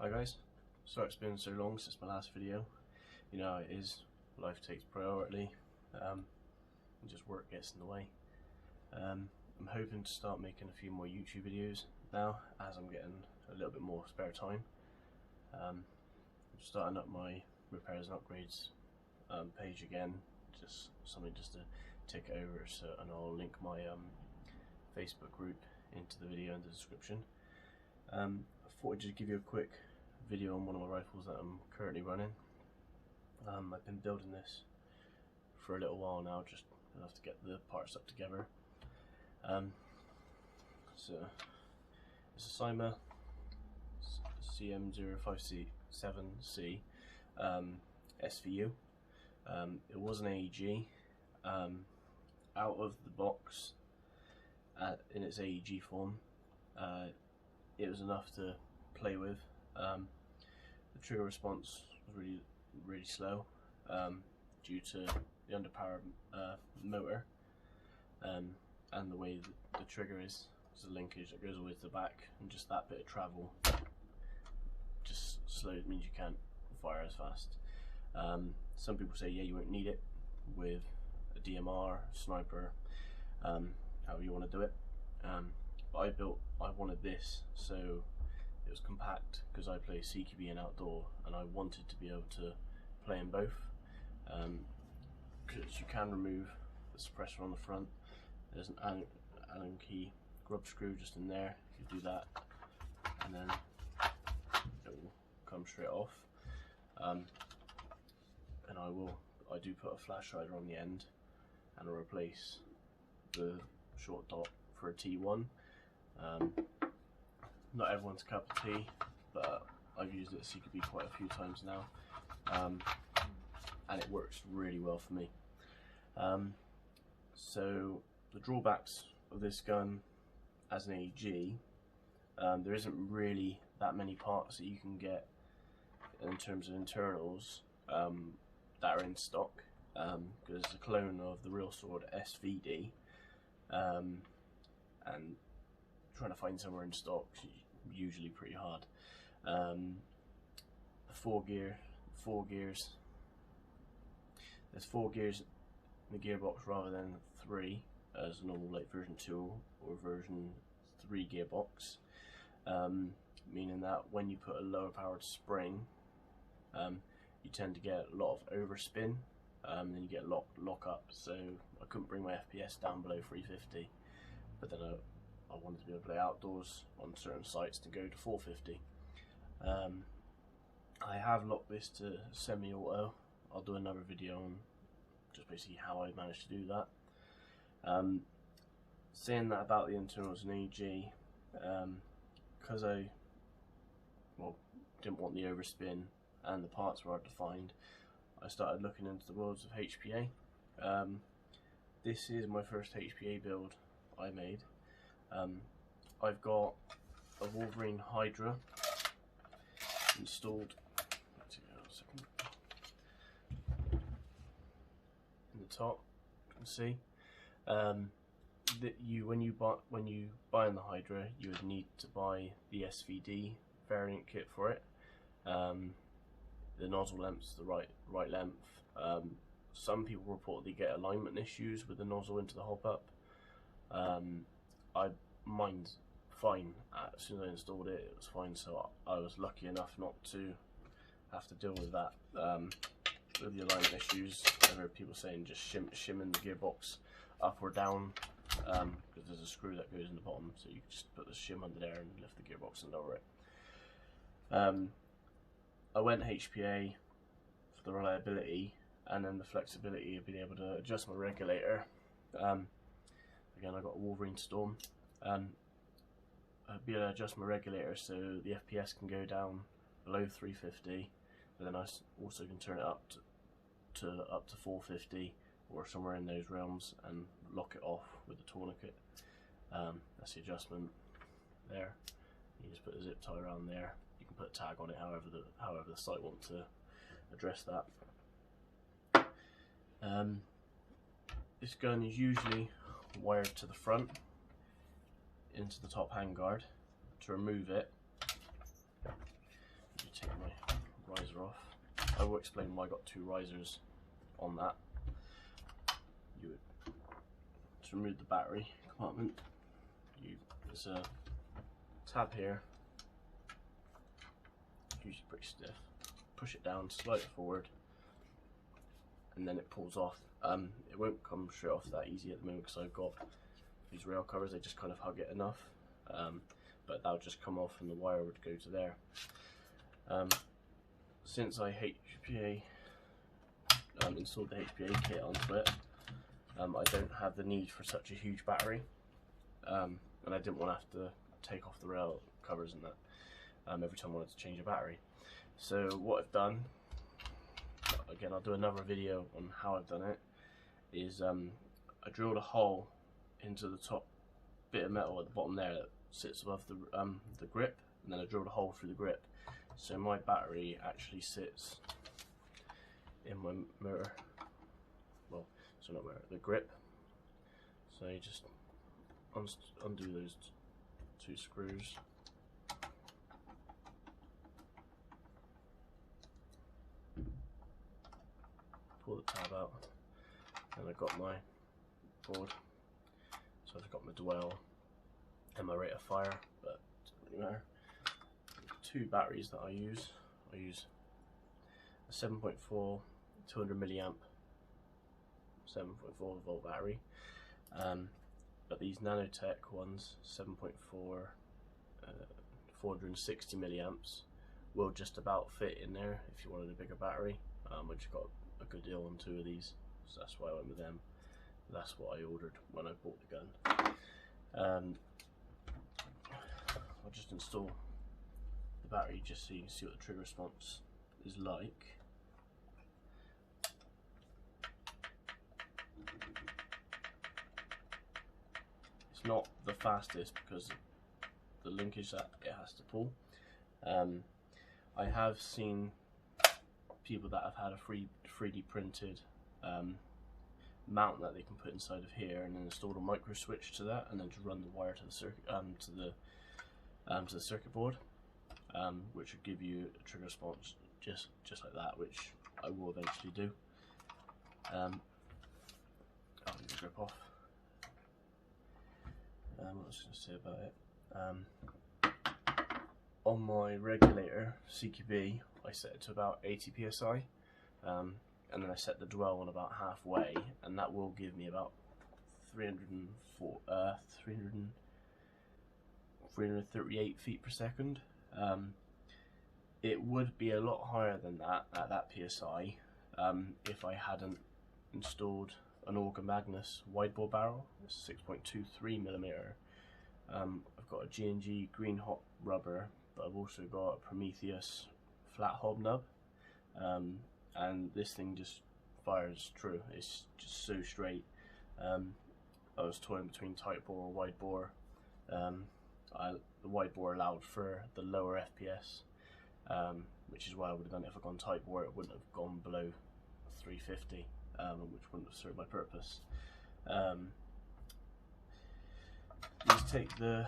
Hi guys, sorry it's been so long since my last video. You know how it is, life takes priority, and just work gets in the way. I'm hoping to start making a few more YouTube videos now as I'm getting a little bit more spare time. I'm starting up my repairs and upgrades page again, just something just to tick it over, so, and I'll link my Facebook group into the video in the description. I thought I'd just give you a quick video on one of my rifles that I'm currently running. I've been building this for a little while now, just enough to get the parts up together. So it's a Cyma CM05C7C SVU. It was an AEG. Out of the box, in its AEG form, it was enough to play with. The trigger response was really slow due to the underpowered motor and the way the trigger is. There's a linkage that goes all the way to the back, and just that bit of travel just slows, means you can't fire as fast. Some people say, yeah, you won't need it with a DMR, sniper, however you want to do it. But I wanted this, so it was compact, because I play CQB and outdoor, and I wanted to be able to play in both, because you can remove the suppressor on the front. There's an Allen key grub screw just in there. You do that, and then it will come straight off. And I do put a flash hider on the end, and I'll replace the short dot for a T1. Not everyone's cup of tea, but I've used it at CQB quite a few times now, and it works really well for me. So the drawbacks of this gun as an AEG, there isn't really that many parts that you can get in terms of internals that are in stock, because it's a clone of the real sword SVD, and trying to find somewhere in stock is usually pretty hard. The four gears. There's 4 gears in the gearbox rather than 3 as a normal like version 2 or version 3 gearbox, meaning that when you put a lower powered spring, you tend to get a lot of overspin, then you get lock up. So I couldn't bring my FPS down below 350, but then I wanted to be able to play outdoors on certain sites to go to 450. I have locked this to semi-auto. I'll do another video on just basically how I managed to do that. Saying that about the internals and AEG, because I didn't want the overspin and the parts were hard to find, I started looking into the worlds of HPA. This is my first HPA build I made. I've got a Wolverine Hydra installed in the top. You can see that when you buy in the Hydra, you would need to buy the SVD variant kit for it. The nozzle length's the right length. Some people report they get alignment issues with the nozzle into the hop up. Mine's fine. As soon as I installed it, it was fine, so I was lucky enough not to have to deal with that. With the alignment issues, I've heard people saying just shimming the gearbox up or down, because there's a screw that goes in the bottom, so you just put the shim under there and lift the gearbox and lower it. I went HPA for the reliability and then the flexibility of being able to adjust my regulator. Again, I got a Wolverine Storm. I'd be able to adjust my regulator so the FPS can go down below 350, but then I also can turn it up to 450 or somewhere in those realms and lock it off with the tourniquet. That's the adjustment there. You just put a zip tie around there. You can put a tag on it however the site want to address that. This gun is usually wired to the front into the top handguard. To remove it, take my riser off. I will explain why I got 2 risers on that. You would, to remove the battery compartment, there's a tab here, usually pretty stiff. Push it down, slide it forward, and then it pulls off. It won't come straight off that easy at the moment because I've got these rail covers, they just kind of hug it enough. But that'll just come off and the wire would go to there. Since I HPA installed the HPA kit onto it, I don't have the need for such a huge battery, and I didn't want to have to take off the rail covers and that every time I wanted to change a battery. So what I've done, again I'll do another video on how I've done it, is I drilled a hole into the top bit of metal at the bottom there that sits above the grip, and then I drilled a hole through the grip. So my battery actually sits in my motor, well, so not motor, the grip. So you just undo those 2 screws. Pull the tab out, and I've got my board. So I've got my dwell and my rate of fire, but it doesn't really matter. 2 batteries that I use. I use a 7.4 200 milliamp 7.4 volt battery, but these nanotech ones, 7.4 460 milliamps, will just about fit in there if you wanted a bigger battery. I just got a good deal on 2 of these, so that's why I went with them. That's what I ordered when I bought the gun. I'll just install the battery just so you can see what the trigger response is like. It's not the fastest because of the linkage that it has to pull. I have seen people that have had a 3D printed mount that they can put inside of here, and then install a micro switch to that, and then to run the wire to the circuit to the circuit board, which would give you a trigger response just like that, which I will eventually do. I'll leave the grip off. What was I going to say about it? On my regulator CQB, I set it to about 80 psi. And then I set the dwell on about halfway, and that will give me about 338 feet per second. It would be a lot higher than that at that PSI if I hadn't installed an orga magnus widebore barrel. It's 6.23 millimeter. I've got a G&G green hot rubber, but I've also got a Promethious flat hob nub. And this thing just fires true. It's just so straight. I was toying between tight bore or wide bore. The wide bore allowed for the lower FPS, which is why I would have done it if I'd gone tight bore. It wouldn't have gone below 350, which wouldn't have served my purpose. These take the,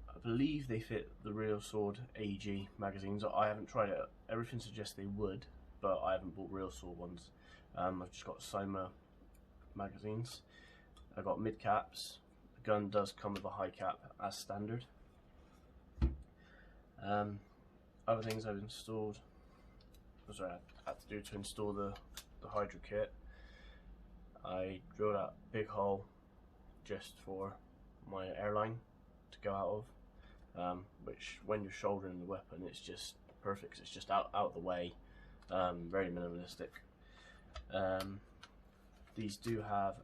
I believe they fit the Real Sword AG magazines. I haven't tried it. Everything suggests they would, but I haven't bought Real Sword ones. I've just got Cyma magazines. I've got mid caps. The gun does come with a high cap as standard. Other things I've installed, I had to do to install the hydra kit. I drilled out a big hole just for my airline to go out of, which when you're shouldering the weapon, it's just perfect. It's just out of the way, very minimalistic. These do have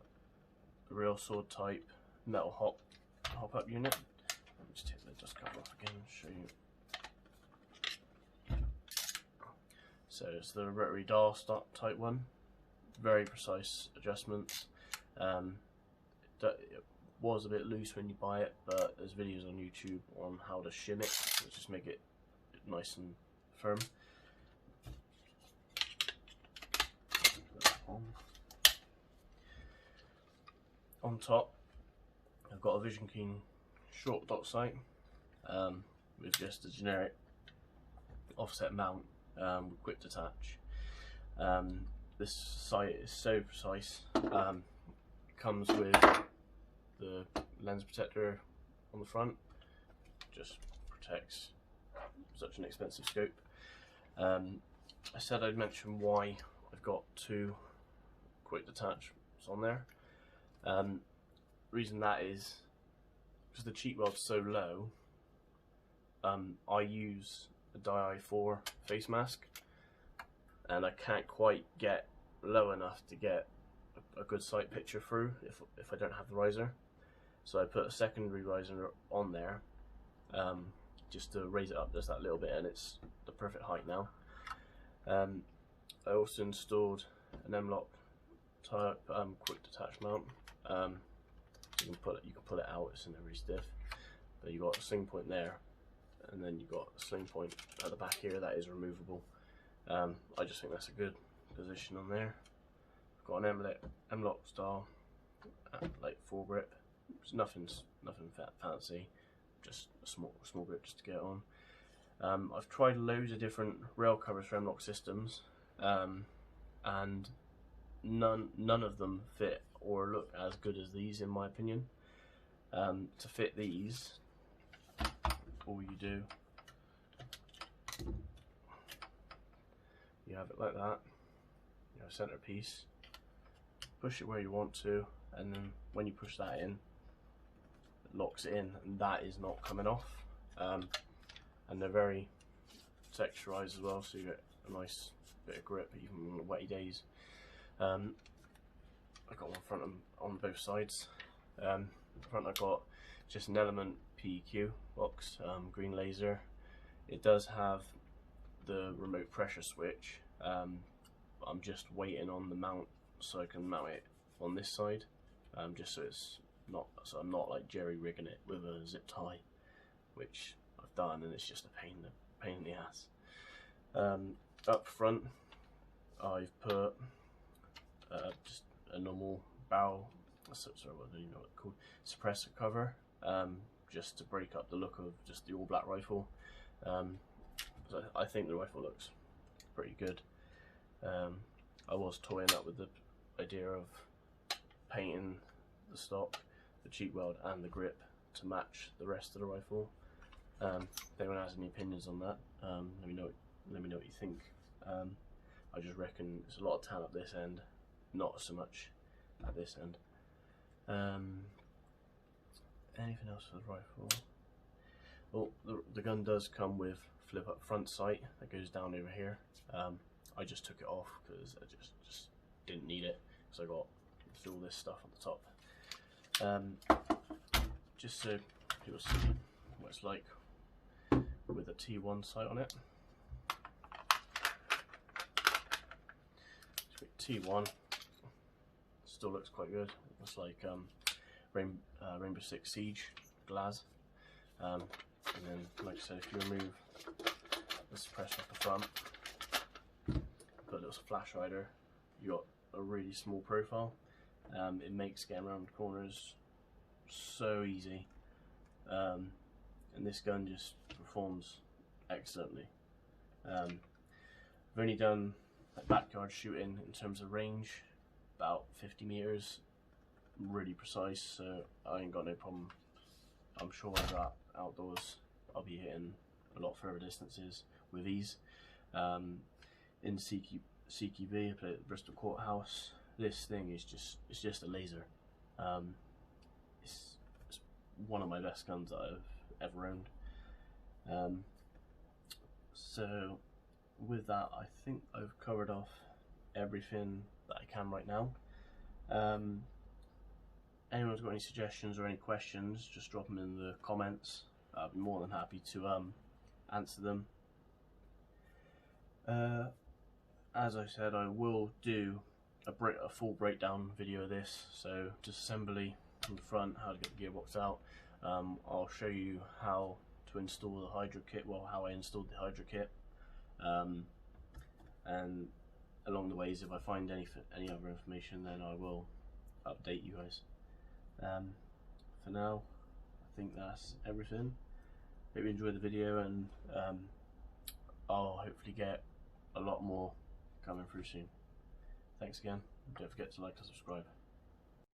a Real Sword type metal hop up unit. Let me just take the dust cover off again and show you. So it's the rotary dial stop type one, very precise adjustments. It was a bit loose when you buy it, but there's videos on YouTube on how to shim it, so just make it nice and firm. On top, I've got a Vision Keen short dot sight with just a generic offset mount with quick detach. This sight is so precise. Comes with the lens protector on the front, just protects such an expensive scope. I said I'd mention why I've got 2 quick detachments on there. Reason that is because the cheek weld's so low. I use a Di4 face mask, and I can't quite get low enough to get a good sight picture through if I don't have the riser. So I put a secondary riser on there, just to raise it up just that little bit, and it's the perfect height now. I also installed an M-lock type quick detach mount. You can pull it out, it's in very stiff. But you got a sling point there, and then you got a sling point at the back here that is removable. I just think that's a good position on there. I've got an M-lock style, like full grip. It's nothing fancy, just a small grip just to get on. I've tried loads of different rail covers for M-lock systems, and none of them fit or look as good as these, in my opinion. To fit these, all you do, you have it like that. You have a centerpiece. Push it where you want to, and then when you push that in, it locks it in, and that is not coming off. And they're very texturized as well, so you get a nice bit of grip even on the wetty days. I've got one front on both sides. The front I've got just an Element PEQ box, green laser. It does have the remote pressure switch. I'm just waiting on the mount so I can mount it on this side, just so I'm not like jerry rigging it with a zip tie, which I've done, and it's just a pain in the ass. Up front, I've put just a normal barrel, sorry, what do you know what it's called, suppressor cover, just to break up the look of just the all black rifle. So I think the rifle looks pretty good. I was toying up with the idea of painting the stock, the cheek weld and the grip to match the rest of the rifle. If anyone has any opinions on that, let me know what you think. I just reckon it's a lot of tan up this end, not so much at this end. Anything else for the rifle? Well, the gun does come with flip up front sight that goes down over here. I just took it off because I just didn't need it, so I got all this stuff on the top. Just so people see what it's like with a T1 sight on it. T1 still looks quite good. It's like Rainbow Six Siege glass. And then, like I said, if you remove the suppressor off the front, put a little flash rider, you got a really small profile. It makes getting around corners so easy, and this gun just performs excellently. I've only done like backyard shooting in terms of range, about 50 meters, really precise, so I ain't got no problem. I'm sure when I go outdoors I'll be hitting a lot further distances with ease. In CQB, I play at the Bristol Courthouse. This thing is just a laser. It's one of my best guns that I've ever owned. So with that, I think I've covered off everything that I can right now. Anyone's got any suggestions or any questions, just drop them in the comments. I'll be more than happy to answer them. As I said, I will do a full breakdown video of this, so disassembly from the front, how to get the gearbox out. I'll show you how to install the hydra kit, well, how I installed the hydra kit, and along the ways, if I find any other information, then I will update you guys. For now, I think that's everything. Hope you enjoyed the video, and I'll hopefully get a lot more coming through soon. Thanks again. Don't forget to like and subscribe.